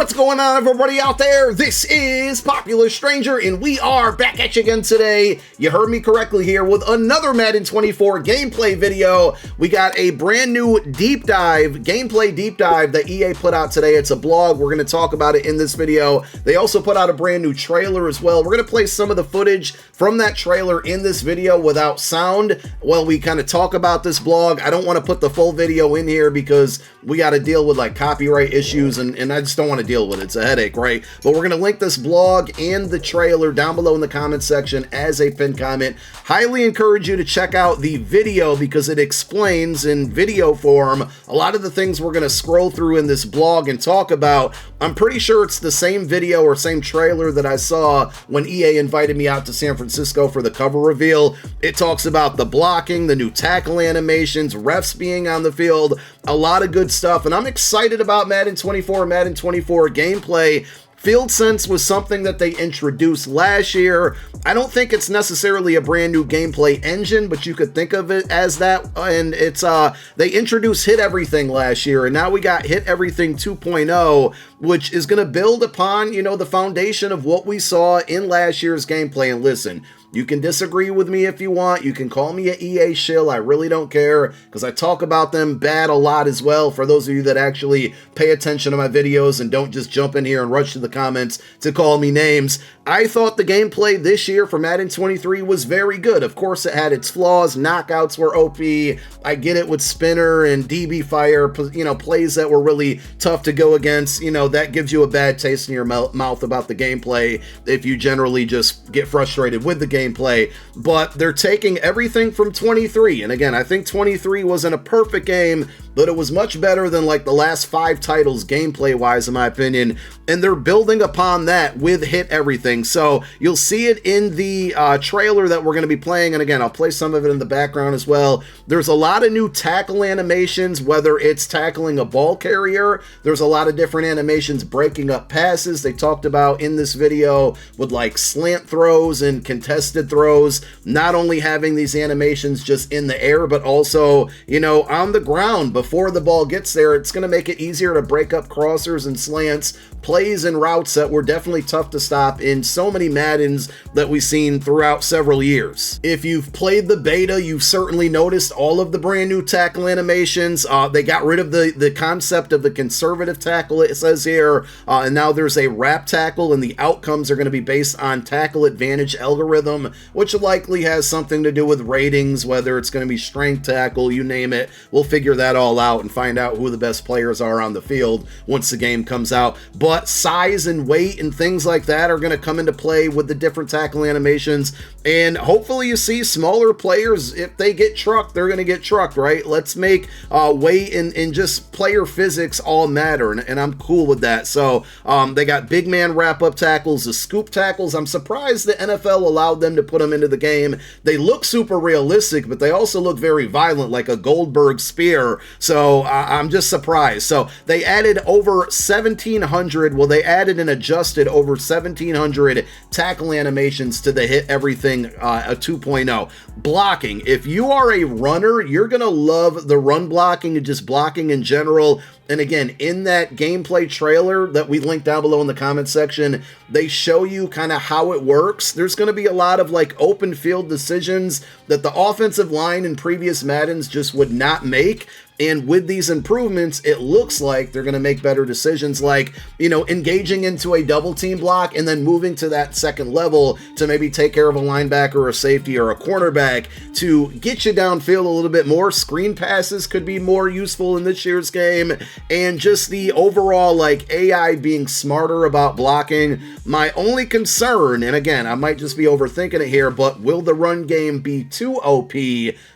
What's going on, everybody out there? This is Popular Stranger, and we are back at you again today. You heard me correctly here with another Madden 24 gameplay video. We got a brand new gameplay deep dive that EA put out today. It's a blog. We're going to talk about it in this video. They also put out a brand new trailer as well. We're going to play some of the footage from that trailer in this video without sound while we kind of talk about this blog. I don't want to put the full video in here because we got to deal with like copyright issues, and I just don't want to deal with it. It's a headache, right? But we're going to link this blog and the trailer down below in the comment section as a pinned comment. Highly encourage you to check out the video because it explains in video form a lot of the things we're going to scroll through in this blog and talk about. I'm pretty sure it's the same video or same trailer that I saw when EA invited me out to San Francisco for the cover reveal. It talks about the blocking, the new tackle animations, refs being on the field, a lot of good stuff, and I'm excited about Madden 24 gameplay. Field Sense was something that they introduced last year. I don't think it's necessarily a brand new gameplay engine, but you could think of it as that. And it's they introduced Hit Everything last year, and now we got Hit Everything 2.0, which is going to build upon, you know, the foundation of what we saw in last year's gameplay. And listen, you can disagree with me if you want. You can call me an EA shill. I really don't care because I talk about them bad a lot as well. For those of you that actually pay attention to my videos and don't just jump in here and rush to the comments to call me names, I thought the gameplay this year for Madden 23 was very good. Of course, it had its flaws. Knockouts were OP. I get it with Spinner and DB Fire, you know, plays that were really tough to go against. You know, that gives you a bad taste in your mouth about the gameplay if you generally just get frustrated with the gameplay. But they're taking everything from 23, and again, I think 23 wasn't a perfect game, but it was much better than like the last 5 titles gameplay wise, in my opinion, and they're building upon that with Hit Everything. So you'll see it in the trailer that we're going to be playing, and again, I'll play some of it in the background as well. There's a lot of new tackle animations, whether it's tackling a ball carrier. There's a lot of different animations breaking up passes they talked about in this video with like slant throws and contested throws, not only having these animations just in the air, but also, you know, on the ground before the ball gets there. It's going to make it easier to break up crossers and slants, plays and routes that were definitely tough to stop in so many Maddens that we've seen throughout several years. If you've played the beta, you've certainly noticed all of the brand new tackle animations. They got rid of the concept of the conservative tackle, it says here, and now there's a wrap tackle, and the outcomes are going to be based on tackle advantage algorithm, which likely has something to do with ratings, whether it's going to be strength tackle, you name it. We'll figure that all out and find out who the best players are on the field once the game comes out. But size and weight and things like that are going to come into play with the different tackle animations, and hopefully you see smaller players, if they get trucked, they're going to get trucked, right? Let's make weight and just player physics all matter, and I'm cool with that. So they got big man wrap-up tackles, the scoop tackles. I'm surprised the NFL allowed them to put them into the game. They look super realistic, but they also look very violent, like a Goldberg spear, so I'm just surprised. So they added over 1,700, well, they added and adjusted over 1,700 tackle animations to the Hit Everything 2.0. Blocking. If you are a runner, you're going to love the run blocking and just blocking in general. And again, in that gameplay trailer that we linked down below in the comment section, they show you kind of how it works. There's going to be a lot of like open field decisions that the offensive line in previous Maddens just would not make. And with these improvements, it looks like they're going to make better decisions, like, you know, engaging into a double team block and then moving to that second level to maybe take care of a linebacker or a safety or a cornerback to get you downfield a little bit more. Screen passes could be more useful in this year's game, and just the overall like AI being smarter about blocking. My only concern, and again, I might just be overthinking it here, but will the run game be too OP?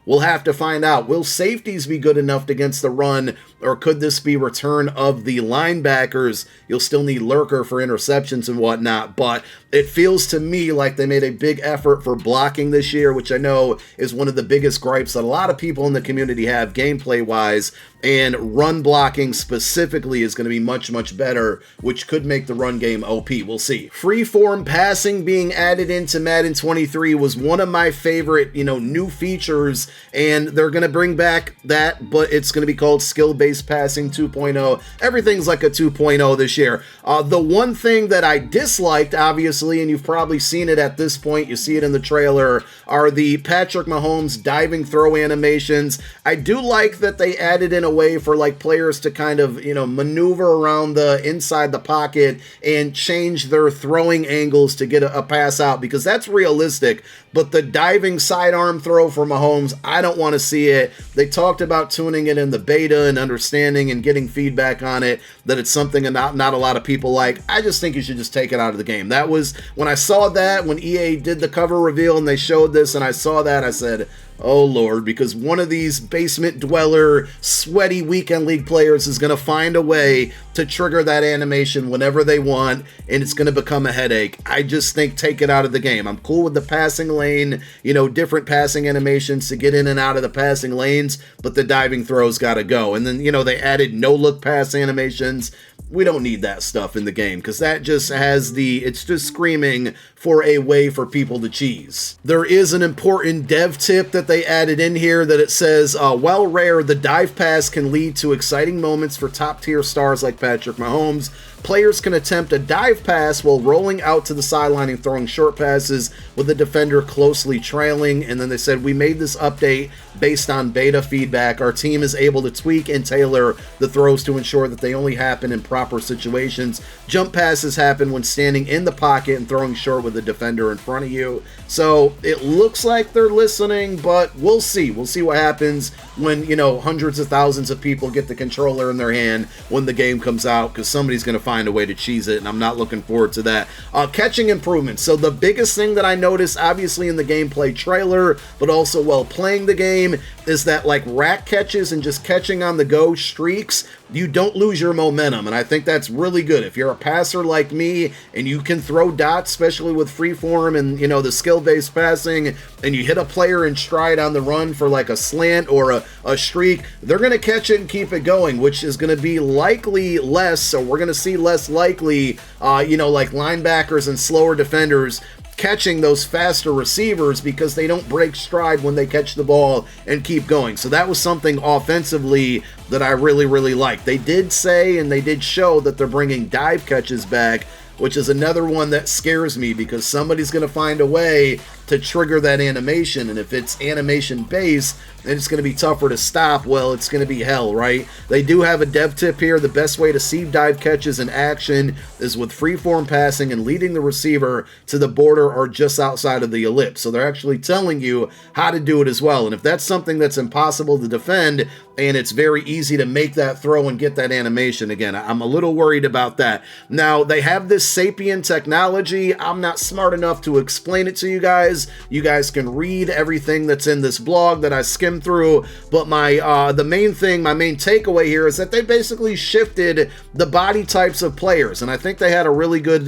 We'll have to find out. Will safeties be good enough against the run, or could this be return of the linebackers? You'll still need Lurker for interceptions and whatnot, but it feels to me like they made a big effort for blocking this year, which I know is one of the biggest gripes that a lot of people in the community have gameplay-wise. and run blocking specifically is going to be much, much better, which could make the run game OP. We'll see. Freeform passing being added into Madden 23 was one of my favorite, new features, and they're going to bring back that, but it's going to be called skill-based passing 2.0. Everything's like a 2.0 this year. The one thing that I disliked, obviously, and you've probably seen it at this point, you see it in the trailer, are the Patrick Mahomes diving throw animations. I do like that they added in a way for like players to kind of, maneuver around the inside the pocket and change their throwing angles to get a pass out, because that's realistic. But the diving sidearm throw for Mahomes, I don't want to see it. They talked about tuning it in the beta and understanding and getting feedback on it, that it's something that not a lot of people like. I just think you should just take it out of the game. That was, when I saw that, when EA did the cover reveal and they showed this and I saw that, I said, oh Lord, because one of these basement dweller, sweaty weekend league players is going to find a way to trigger that animation whenever they want, and it's going to become a headache. I just think take it out of the game. I'm cool with the passing lane, different passing animations to get in and out of the passing lanes, but the diving throws got to go. And then, they added no-look pass animations. We don't need that stuff in the game, because that just has it's just screaming for a way for people to cheese. There is an important dev tip that they added in here that it says, while rare, the dive pass can lead to exciting moments for top tier stars like Patrick Mahomes. Players can attempt a dive pass while rolling out to the sideline and throwing short passes with the defender closely trailing. And then they said, we made this update based on beta feedback. Our team is able to tweak and tailor the throws to ensure that they only happen in proper situations. Jump passes happen when standing in the pocket and throwing short with the defender in front of you. So it looks like they're listening, but we'll see. We'll see what happens when, hundreds of thousands of people get the controller in their hand when the game comes out, because somebody's going to find a way to cheese it, and I'm not looking forward to that. Catching improvements. So the biggest thing that I noticed, obviously in the gameplay trailer, but also while playing the game, is that like rack catches and just catching on the go streaks, you don't lose your momentum, and I think that's really good. If you're a passer like me and you can throw dots, especially with freeform and the skill-based passing, and you hit a player in stride on the run for like a slant or a streak, they're going to catch it and keep it going, which is going to be likely less, so we're going to see less likely, like linebackers and slower defenders catching those faster receivers, because they don't break stride when they catch the ball and keep going. So that was something offensively that I really, really liked. They did say and they did show that they're bringing dive catches back, which is another one that scares me, because somebody's going to find a way to trigger that animation, and if it's animation based and it's going to be tougher to stop, well, it's going to be hell, right? They do have a dev tip here. The best way to see dive catches in action is with freeform passing and leading the receiver to the border or just outside of the ellipse. So they're actually telling you how to do it as well. And if that's something that's impossible to defend and it's very easy to make that throw and get that animation, again, I'm a little worried about that. Now, they have this Sapient technology. I'm not smart enough to explain it to you guys. You guys can read everything that's in this blog that I skimmed through, but my main takeaway here is that they basically shifted the body types of players, and I think they had a really good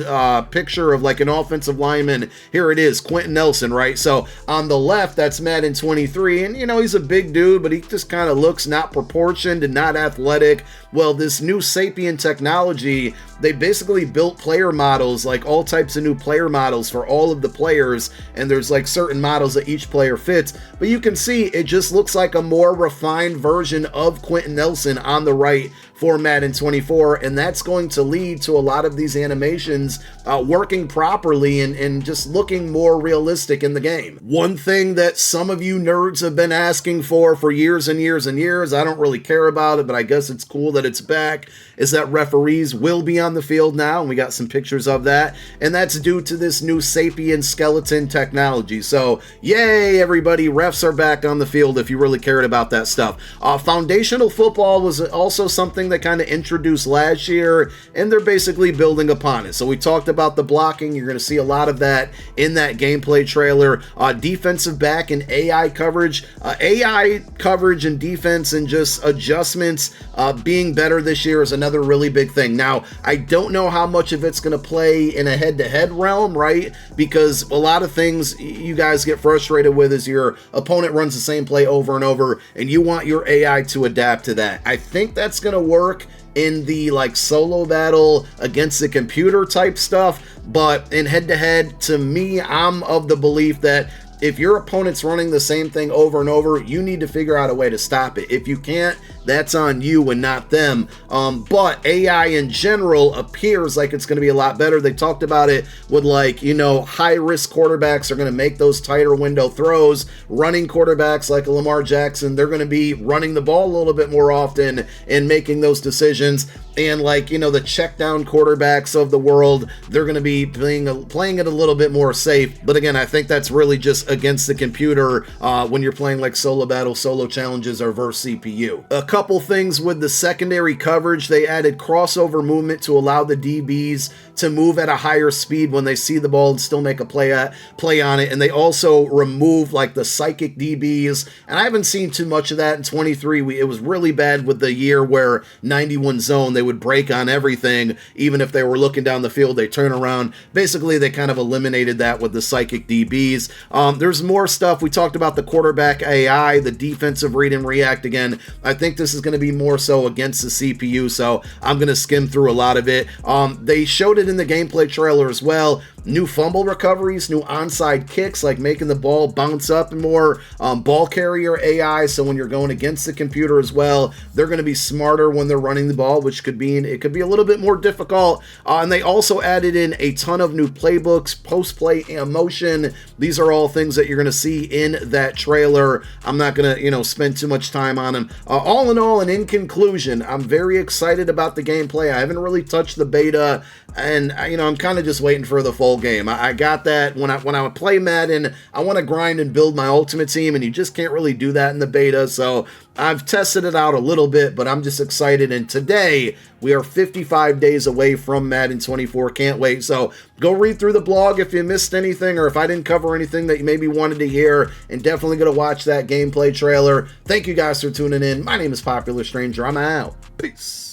picture of like an offensive lineman. Here it is, Quentin Nelson, right? So on the left, that's Madden 23, and he's a big dude, but he just kind of looks not proportioned and not athletic. Well, this new Sapient technology, they basically built player models, like all types of new player models for all of the players, and there's like certain models that each player fits, but you can see it just looks like a more refined version of Quentin Nelson on the right for Madden 24, and that's going to lead to a lot of these animations working properly and just looking more realistic in the game. One thing that some of you nerds have been asking for years and years and years, I don't really care about it, but I guess it's cool that it's back, is that referees will be on the field now, and we got some pictures of that, and that's due to this new Sapient skeleton technology. So yay, everybody, refs are back on the field if you really cared about that stuff. Foundational football was also something they kind of introduced last year, and they're basically building upon it. So we talked about the blocking. You're going to see a lot of that in that gameplay trailer. Defensive back and AI coverage. AI coverage and defense and just adjustments being better this year is another really big thing. Now, I don't know how much of it's going to play in a head-to-head realm, right? Because a lot of things you guys get frustrated with is your opponent runs the same play over and over, and you want your AI to adapt to that. I think that's going to work in the like solo battle against the computer type stuff, but in head-to-head, to me, I'm of the belief that if your opponent's running the same thing over and over, you need to figure out a way to stop it. If you can't, that's on you and not them. But AI in general appears like it's going to be a lot better. They talked about it with, like, you know, high-risk quarterbacks are going to make those tighter window throws. Running quarterbacks like a Lamar Jackson, they're going to be running the ball a little bit more often and making those decisions. And, like, you know, the check down quarterbacks of the world, they're going to be playing it a little bit more safe. But again, I think that's really just against the computer when you're playing like solo battle, solo challenges, or versus CPU. A couple things with the secondary coverage. They added crossover movement to allow the DBs to move at a higher speed when they see the ball and still make a play on it. And they also removed like the psychic DBs. And I haven't seen too much of that in 23. It was really bad with the year where 91 zone, they would break on everything. Even if they were looking down the field, they turn around. Basically, they kind of eliminated that with the psychic DBs. There's more stuff. We talked about the quarterback AI, the defensive read and react. Again, I think this is going to be more so against the CPU, so I'm going to skim through a lot of it. They showed it in the gameplay trailer as well. New fumble recoveries, new onside kicks, like making the ball bounce up, and more ball carrier AI. So when you're going against the computer as well, they're going to be smarter when they're running the ball, which could be it could be a little bit more difficult. And they also added in a ton of new playbooks, post-play motion. These are all things that you're going to see in that trailer. I'm not going to, you know, spend too much time on them. All in all, and in conclusion, I'm very excited about the gameplay. I haven't really touched the beta, and you know, I'm kind of just waiting for the full game. I got that when I play Madden, I want to grind and build my ultimate team, and you just can't really do that in the beta. So I've tested it out a little bit, but I'm just excited. And today we are 55 days away from Madden 24. Can't wait. So go read through the blog if you missed anything, or if I didn't cover anything that you maybe wanted to hear, and definitely going to watch that gameplay trailer. Thank you guys for tuning in. My name is Popular Stranger. I'm out. Peace.